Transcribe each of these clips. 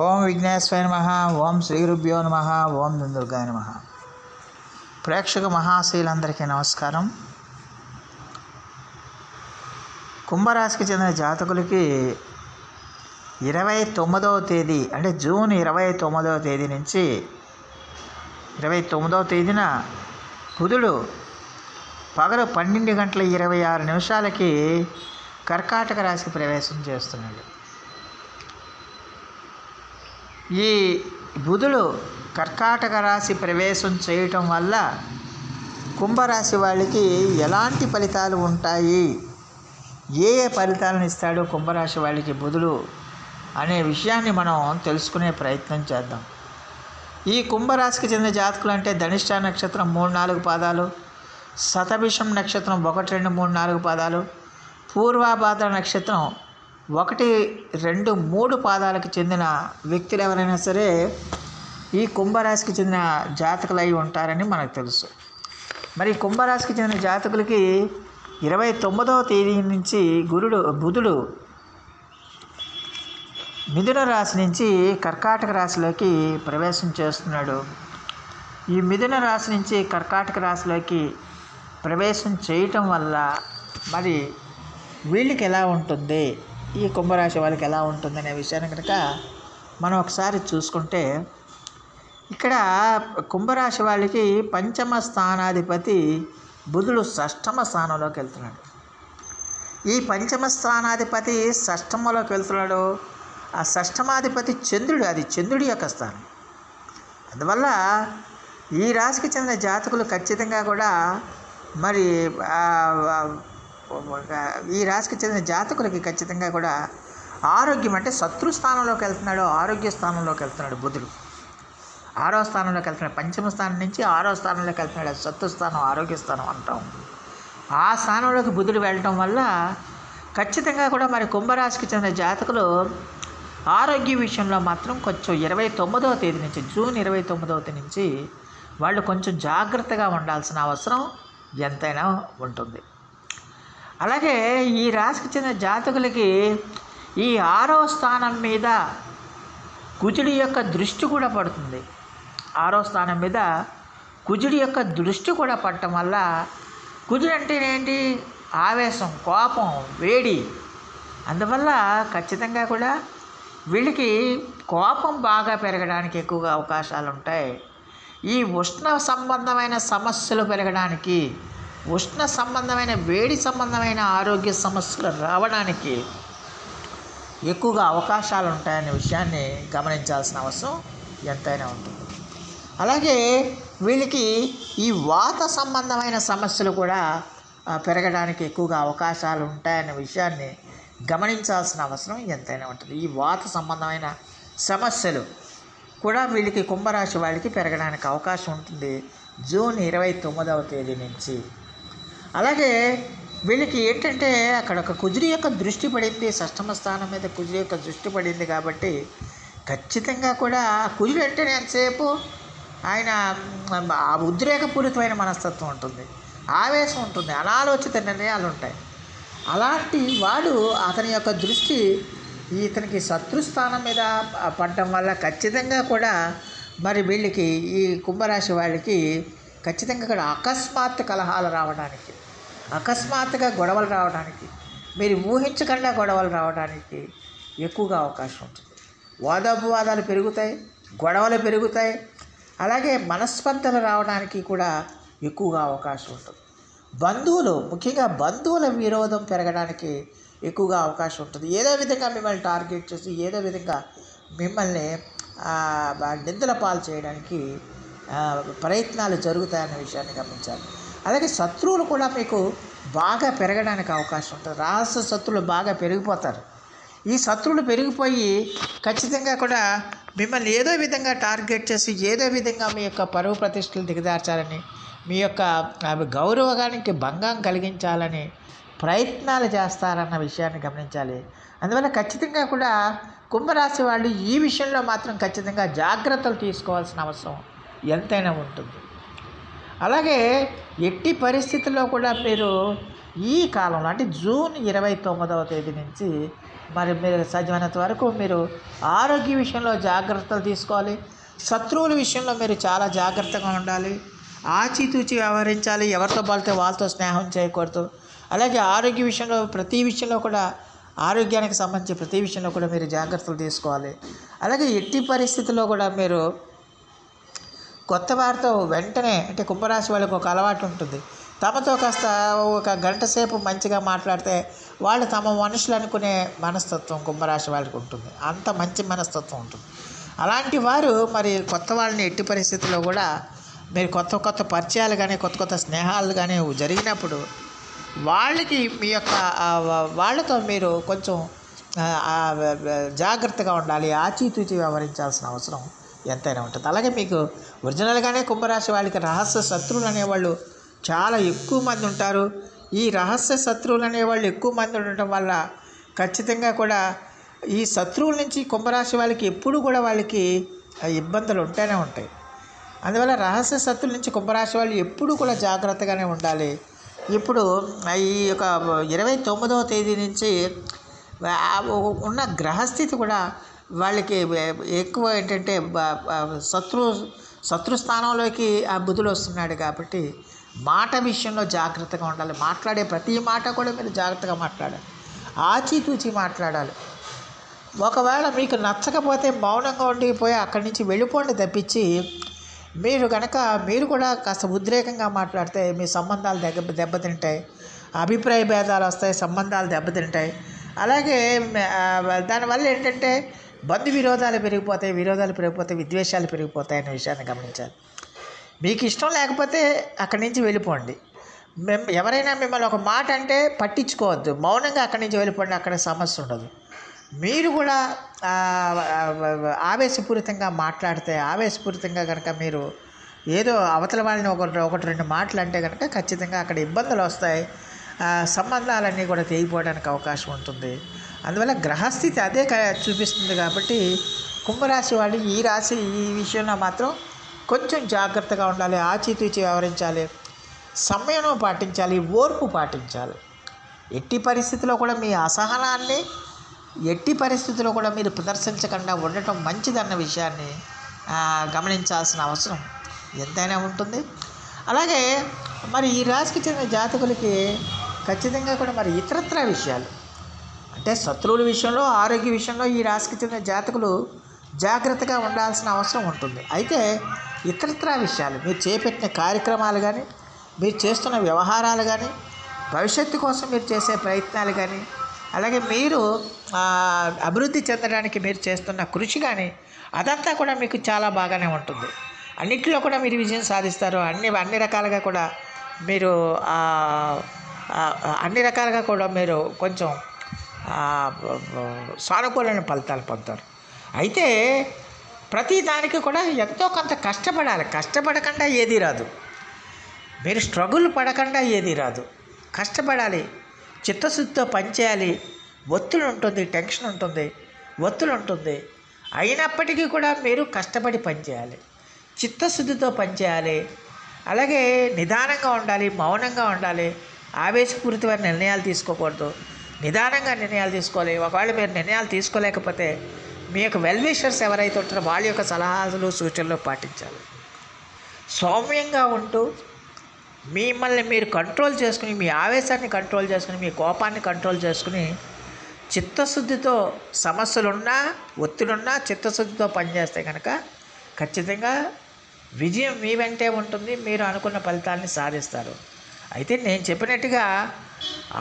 ఓం విఘ్నేశ్వరాయ నమః. ఓం శ్రీ గురుభ్యో నమః. ఓం దుర్గాయ నమః. ప్రేక్షక మహాశీలందరికీ నమస్కారం. కుంభరాశికి చెందిన జాతకులకి 29వ తేదీ అంటే జూన్ 29వ తేదీ నుంచి 29వ తేదీన బుధుడు పగలు 12:26 కర్కాటక రాశికి ప్రవేశం చేస్తున్నాడు. ఈ బుధుడు కర్కాటక రాశి ప్రవేశం చేయటం వల్ల కుంభరాశి వాళ్ళకి ఎలాంటి ఫలితాలు ఉంటాయి, ఏ ఫలితాలను ఇస్తాడు కుంభరాశి వాళ్ళకి బుధుడు అనే విషయాన్ని మనం తెలుసుకునే ప్రయత్నం చేద్దాం. ఈ కుంభరాశికి చెందిన జాతకులు అంటే ధనిష్ట నక్షత్రం 3-4 పాదాలు, శతభిషం నక్షత్రం 1, 2, 3, 4 పాదాలు, పూర్వాభాద్ర నక్షత్రం 1, 2, 3 పాదాలకు చెందిన వ్యక్తులు ఎవరైనా సరే ఈ కుంభరాశికి చెందిన జాతకులు అయి ఉంటారని మనకు తెలుసు. మరి కుంభరాశికి చెందిన జాతకులకి 29వ తేదీ నుంచి బుధుడు మిథున రాశి నుంచి కర్కాటక రాశిలోకి ప్రవేశం చేస్తున్నాడు. ఈ మిథున రాశి నుంచి కర్కాటక రాశిలోకి ప్రవేశం చేయటం వల్ల మరి వీళ్ళకి ఎలా ఉంటుంది, ఈ కుంభరాశి వాళ్ళకి ఎలా ఉంటుంది అనే విషయాన్ని కనుక మనం ఒకసారి చూసుకుంటే, ఇక్కడ కుంభరాశి వాళ్ళకి పంచమ స్థానాధిపతి బుధుడు షష్టమ స్థానంలోకి వెళ్తున్నాడు. ఈ పంచమ స్థానాధిపతి షష్టమంలోకి వెళ్తున్నాడు. ఆ షష్టమాధిపతి చంద్రుడు, అది చంద్రుడి యొక్క స్థానం. అందువల్ల ఈ రాశికి చెందిన జాతకులు ఖచ్చితంగా కూడా మరి ఈ రాశికి చెందిన జాతకులకి ఖచ్చితంగా కూడా ఆరోగ్యం అంటే శత్రు స్థానంలోకి వెళ్తున్నాడు, ఆరోగ్య స్థానంలోకి వెళ్తున్నాడు బుధుడు. 6వ స్థానంలోకి వెళ్తున్నాడు. పంచమ స్థానం నుంచి 6వ స్థానంలోకి వెళ్తున్నాడు. శత్రు స్థానం, ఆరోగ్య స్థానం అంటాం. ఆ స్థానంలోకి బుధుడు వెళ్ళటం వల్ల ఖచ్చితంగా కూడా మరి కుంభరాశికి చెందిన జాతకులు ఆరోగ్య విషయంలో మాత్రం కొంచెం 29వ తేదీ నుంచి జూన్ 29వ తేదీ నుంచి వాళ్ళు కొంచెం జాగ్రత్తగా ఉండాల్సిన అవసరం ఎంతైనా ఉంటుంది. అలాగే ఈ రాశికి చెందిన జాతకులకి ఈ 6వ స్థానం మీద కుజుడి యొక్క దృష్టి కూడా పడుతుంది. 6వ స్థానం మీద కుజుడి యొక్క దృష్టి కూడా పడటం వల్ల, కుజుడు అంటే ఏంటి, ఆవేశం, కోపం, వేడి. అందువల్ల ఖచ్చితంగా కూడా వీళ్ళకి కోపం బాగా పెరగడానికి ఎక్కువగా అవకాశాలు ఉంటాయి. ఈ ఉష్ణ సంబంధమైన సమస్యలు పెరగడానికి, ఉష్ణ సంబంధమైన వేడి సంబంధమైన ఆరోగ్య సమస్యలు రావడానికి ఎక్కువగా అవకాశాలు ఉంటాయనే విషయాన్ని గమనించాల్సిన అవసరం ఎంతైనా ఉంటుంది. అలాగే వీళ్ళకి ఈ వాత సంబంధమైన సమస్యలు కూడా పెరగడానికి ఎక్కువగా అవకాశాలు ఉంటాయనే విషయాన్ని గమనించాల్సిన అవసరం ఎంతైనా ఉంటుంది. ఈ వాత సంబంధమైన సమస్యలు కూడా వీళ్ళకి కుంభరాశి వాళ్ళకి పెరగడానికి అవకాశం ఉంటుంది జూన్ 29వ తేదీ నుంచి. అలాగే వీళ్ళకి ఏంటంటే అక్కడ ఒక కుజుడి యొక్క దృష్టి పడింది, షష్టమ స్థానం మీద కుజుడి యొక్క దృష్టి పడింది కాబట్టి ఖచ్చితంగా కూడా కుజుడు అంటే ఎంతసేపు ఆయన ఉద్రేకపూరితమైన మనస్తత్వం ఉంటుంది, ఆవేశం ఉంటుంది, అనాలోచిత నిర్ణయాలు ఉంటాయి. అలాంటి వాడు అతని యొక్క దృష్టి ఇతనికి శత్రుస్థానం మీద పడటం వల్ల ఖచ్చితంగా కూడా మరి వీళ్ళకి ఈ కుంభరాశి వాళ్ళకి ఖచ్చితంగా కూడా అకస్మాత్తు కలహాలు రావడానికి, అకస్మాత్తుగా గొడవలు రావడానికి, మీరు ఊహించకుండా గొడవలు రావడానికి ఎక్కువగా అవకాశం ఉంటుంది. వాదోపవాదాలు పెరుగుతాయి, గొడవలు పెరుగుతాయి. అలాగే మనస్పర్ధలు రావడానికి కూడా ఎక్కువగా అవకాశం ఉంటుంది. బంధువులు, ముఖ్యంగా బంధువుల విరోధం పెరగడానికి ఎక్కువగా అవకాశం ఉంటుంది. ఏదో విధంగా మిమ్మల్ని టార్గెట్ చేసి, ఏదో విధంగా మిమ్మల్ని నిందల పాలు చేయడానికి ప్రయత్నాలు జరుగుతాయన్న విషయాన్ని గమనించాలి. అలాగే శత్రువులు కూడా మీకు బాగా పెరగడానికి అవకాశం ఉంటుంది. రహస్య శత్రువులు బాగా పెరిగిపోతారు. ఈ శత్రువులు పెరిగిపోయి ఖచ్చితంగా కూడా మిమ్మల్ని ఏదో విధంగా టార్గెట్ చేసి, ఏదో విధంగా మీ యొక్క పరువు ప్రతిష్టలు దిగదార్చాలని, మీ యొక్క గౌరవానికి భంగం కలిగించాలని ప్రయత్నాలు చేస్తారన్న విషయాన్ని గమనించాలి. అందువల్ల ఖచ్చితంగా కూడా కుంభరాశి వాళ్ళు ఈ విషయంలో మాత్రం ఖచ్చితంగా జాగ్రత్తలు తీసుకోవాల్సిన అవసరం ఎంతైనా ఉంటుంది. అలాగే ఎట్టి పరిస్థితుల్లో కూడా మీరు ఈ కాలంలో అంటే జూన్ 29వ తేదీ నుంచి మరి మీరు సాధ్యమైనంత వరకు మీరు ఆరోగ్య విషయంలో జాగ్రత్తలు తీసుకోవాలి. శత్రువుల విషయంలో మీరు చాలా జాగ్రత్తగా ఉండాలి. ఆచితూచి వ్యవహరించాలి. ఎవరితో పడితే వాళ్ళతో స్నేహం చేయకూడదు. అలాగే ఆరోగ్య విషయంలో ప్రతి విషయంలో కూడా ఆరోగ్యానికి సంబంధించి ప్రతి విషయంలో కూడా మీరు జాగ్రత్తలు తీసుకోవాలి. అలాగే ఎట్టి పరిస్థితుల్లో కూడా మీరు కొత్త వారితో వెంటనే, అంటే కుంభరాశి వాళ్ళకి ఒక అలవాటు ఉంటుంది, తమతో కాస్త ఒక గంట సేపు మంచిగా మాట్లాడితే వాళ్ళు తమ మనుషులు అనుకునే మనస్తత్వం కుంభరాశి వాళ్ళకి ఉంటుంది. అంత మంచి మనస్తత్వం ఉంటుంది. అలాంటి వారు మరి కొత్త వాళ్ళని ఎట్టి పరిస్థితుల్లో కూడా మీరు కొత్త కొత్త పరిచయాలు కానీ కొత్త కొత్త స్నేహాలు కానీ జరిగినప్పుడు వాళ్ళకి మీ యొక్క వాళ్ళతో మీరు కొంచెం జాగ్రత్తగా ఉండాలి. ఆచితూచి వ్యవహరించాల్సిన అవసరం ఎంతైనా ఉంటుంది. అలాగే మీకు ఒరిజినల్గానే కుంభరాశి వాళ్ళకి రహస్య శత్రువులు అనేవాళ్ళు చాలా ఎక్కువ మంది ఉంటారు. ఈ రహస్య శత్రువులు అనేవాళ్ళు ఎక్కువ మంది ఉండటం వల్ల ఖచ్చితంగా కూడా ఈ శత్రువుల నుంచి కుంభరాశి వాళ్ళకి ఎప్పుడు కూడా వాళ్ళకి ఇబ్బందులు ఉంటూనే ఉంటాయి. అందువల్ల రహస్య శత్రువుల నుంచి కుంభరాశి వాళ్ళు ఎప్పుడు కూడా జాగ్రత్తగానే ఉండాలి. ఇప్పుడు ఈ యొక్క 29వ తేదీ నుంచి ఉన్న గ్రహస్థితి కూడా వాళ్ళకి ఎక్కువ ఏంటంటే శత్రు స్థానంలోకి ఆ బుధుడు వస్తున్నాడు కాబట్టి మాట విషయంలో జాగ్రత్తగా ఉండాలి. మాట్లాడే ప్రతి మాట కూడా మీరు జాగ్రత్తగా మాట్లాడాలి. ఆచితూచి మాట్లాడాలి. ఒకవేళ మీకు నచ్చకపోతే మౌనంగా ఉండిపోయి అక్కడి నుంచి వెళ్ళిపోండి తప్పించి, మీరు కూడా కాస్త ఉద్రేకంగా మాట్లాడితే మీ సంబంధాలు దెబ్బతింటాయి. అభిప్రాయ భేదాలు వస్తాయి, సంబంధాలు దెబ్బతింటాయి. అలాగే దానివల్ల ఏంటంటే విరోధాలు పెరిగిపోతాయి, విద్వేషాలు పెరిగిపోతాయి అనే విషయాన్ని గమనించాలి. మీకు ఇష్టం లేకపోతే అక్కడి నుంచి వెళ్ళిపోండి. ఎవరైనా మిమ్మల్ని ఒక మాట అంటే పట్టించుకోవద్దు, మౌనంగా అక్కడి నుంచి వెళ్ళిపోండి. అక్కడ సమస్య ఉండదు. మీరు కూడా ఆవేశపూరితంగా మాట్లాడితే, ఆవేశపూరితంగా కనుక మీరు ఏదో అవతల వాళ్ళని ఒకటి రెండు మాటలు అంటే కనుక ఖచ్చితంగా అక్కడ ఇబ్బందులు వస్తాయి. సంబంధాలన్నీ కూడా తెగిపోవడానికి అవకాశం ఉంటుంది. అందువల్ల గ్రహస్థితి అదే చూపిస్తుంది. కాబట్టి కుంభరాశి వాళ్ళు ఈ విషయంలో మాత్రం కొంచెం జాగ్రత్తగా ఉండాలి. ఆచితూచి వ్యవహరించాలి. సమయం పాటించాలి, ఓర్పు పాటించాలి. ఎట్టి పరిస్థితుల్లో కూడా మీ అసహనాన్ని ఎట్టి పరిస్థితుల్లో కూడా మీరు ప్రదర్శించకుండా ఉండటం మంచిదన్న విషయాన్ని గమనించాల్సిన అవసరం ఎంతైనా ఉంటుంది. అలాగే మరి ఈ రాశికి చెందిన జాతకులకి ఖచ్చితంగా కూడా మరి ఇతరత్ర విషయాలు, అంటే శత్రువుల విషయంలో, ఆరోగ్య విషయంలో ఈ రాశికి చెందిన జాతకులు జాగ్రత్తగా ఉండాల్సిన అవసరం ఉంటుంది. అయితే ఇతరత్ర విషయాలు, మీరు చేపట్టిన కార్యక్రమాలు కానీ, మీరు చేస్తున్న వ్యవహారాలు కానీ, భవిష్యత్తు కోసం మీరు చేసే ప్రయత్నాలు కానీ, అలాగే మీరు అభివృద్ధి చెందడానికి మీరు చేస్తున్న కృషి కానీ, అదంతా కూడా మీకు చాలా బాగానే ఉంటుంది. అన్నింటిలో కూడా మీరు విజయం సాధిస్తారు. అన్ని రకాలుగా కూడా మీరు కొంచెం సానుకూలమైన ఫలితాలు పొందుతారు. అయితే ప్రతి దానికి కూడా ఎంతో కొంత కష్టపడాలి. కష్టపడకుండా ఏది రాదు. మీరు స్ట్రగుల్ పడకుండా ఏది రాదు. కష్టపడాలి, చిత్తశుద్ధితో పనిచేయాలి. ఒత్తిడి ఉంటుంది, టెన్షన్ ఉంటుంది, ఒత్తిడి ఉంటుంది. అయినప్పటికీ కూడా మీరు కష్టపడి పనిచేయాలి, చిత్తశుద్ధితో పనిచేయాలి. అలాగే నిదానంగా ఉండాలి, మౌనంగా ఉండాలి. ఆవేశపూరితమైన నిర్ణయాలు తీసుకోకూడదు, నిదానంగా నిర్ణయాలు తీసుకోవాలి. ఒకవేళ మీరు నిర్ణయాలు తీసుకోలేకపోతే మీ యొక్క వెల్విషర్స్ ఎవరైతే ఉంటారో వాళ్ళ యొక్క సలహాలు సూచనలు పాటించాలి. సౌమ్యంగా ఉంటూ మిమ్మల్ని మీరు కంట్రోల్ చేసుకుని, మీ ఆవేశాన్ని కంట్రోల్ చేసుకుని, మీ కోపాన్ని కంట్రోల్ చేసుకుని, చిత్తశుద్ధితో సమస్యలున్నా ఒత్తిడున్నా చిత్తశుద్ధితో పనిచేస్తే కనుక ఖచ్చితంగా విజయం మీ వెంటే ఉంటుంది. మీరు అనుకున్న ఫలితాన్ని సాధిస్తారు. అయితే నేను చెప్పినట్టుగా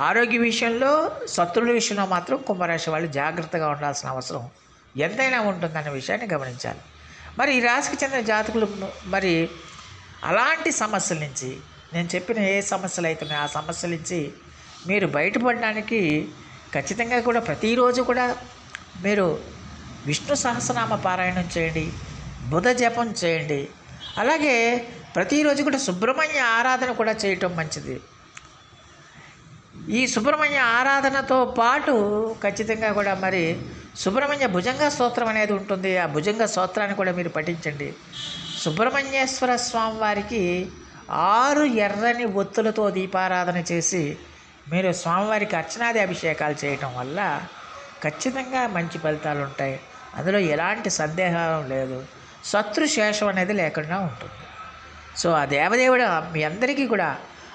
ఆరోగ్య విషయంలో, శత్రువుల విషయంలో మాత్రం కుంభరాశి వాళ్ళు జాగ్రత్తగా ఉండాల్సిన అవసరం ఎంతైనా ఉంటుందన్న విషయాన్ని గమనించాలి. మరి ఈ రాశికి చెందిన జాతకులు మరి అలాంటి సమస్యల నుంచి, నేను చెప్పిన ఏ సమస్యలు అవుతున్నాయో ఆ సమస్యల నుంచి మీరు బయటపడడానికి ఖచ్చితంగా కూడా ప్రతిరోజు కూడా మీరు విష్ణు సహస్రనామ పారాయణం చేయండి, బుధ జపం చేయండి. అలాగే ప్రతిరోజు కూడా సుబ్రహ్మణ్య ఆరాధన కూడా చేయటం మంచిది. ఈ సుబ్రహ్మణ్య ఆరాధనతో పాటు ఖచ్చితంగా కూడా మరి సుబ్రహ్మణ్య భుజంగ స్తోత్రం అనేది ఉంటుంది. ఆ భుజంగ స్తోత్రాన్ని కూడా మీరు పఠించండి. సుబ్రహ్మణ్యేశ్వర స్వామి వారికి 6 ఎర్రని ఒత్తులతో దీపారాధన చేసి మీరు స్వామివారికి అర్చనాది అభిషేకాలు చేయటం వల్ల ఖచ్చితంగా మంచి ఫలితాలు ఉంటాయి. అందులో ఎలాంటి సందేహం లేదు. శత్రుశేషం అనేది లేకుండా ఉంటుంది. సో ఆ దేవదేవుడు మీ అందరికీ కూడా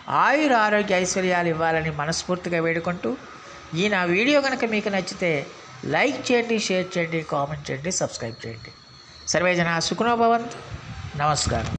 ఆయుర ఆరోగ్య ఐశ్వర్యాలు ఇవ్వాలని మనస్ఫూర్తిగా వేడుకుంటూ, ఈ నా వీడియో కనుక మీకు నచ్చితే లైక్ చేయండి, షేర్ చేయండి, కామెంట్ చేయండి, సబ్స్క్రైబ్ చేయండి. సర్వే జనా సుఖినో భవంతు. నమస్కారం.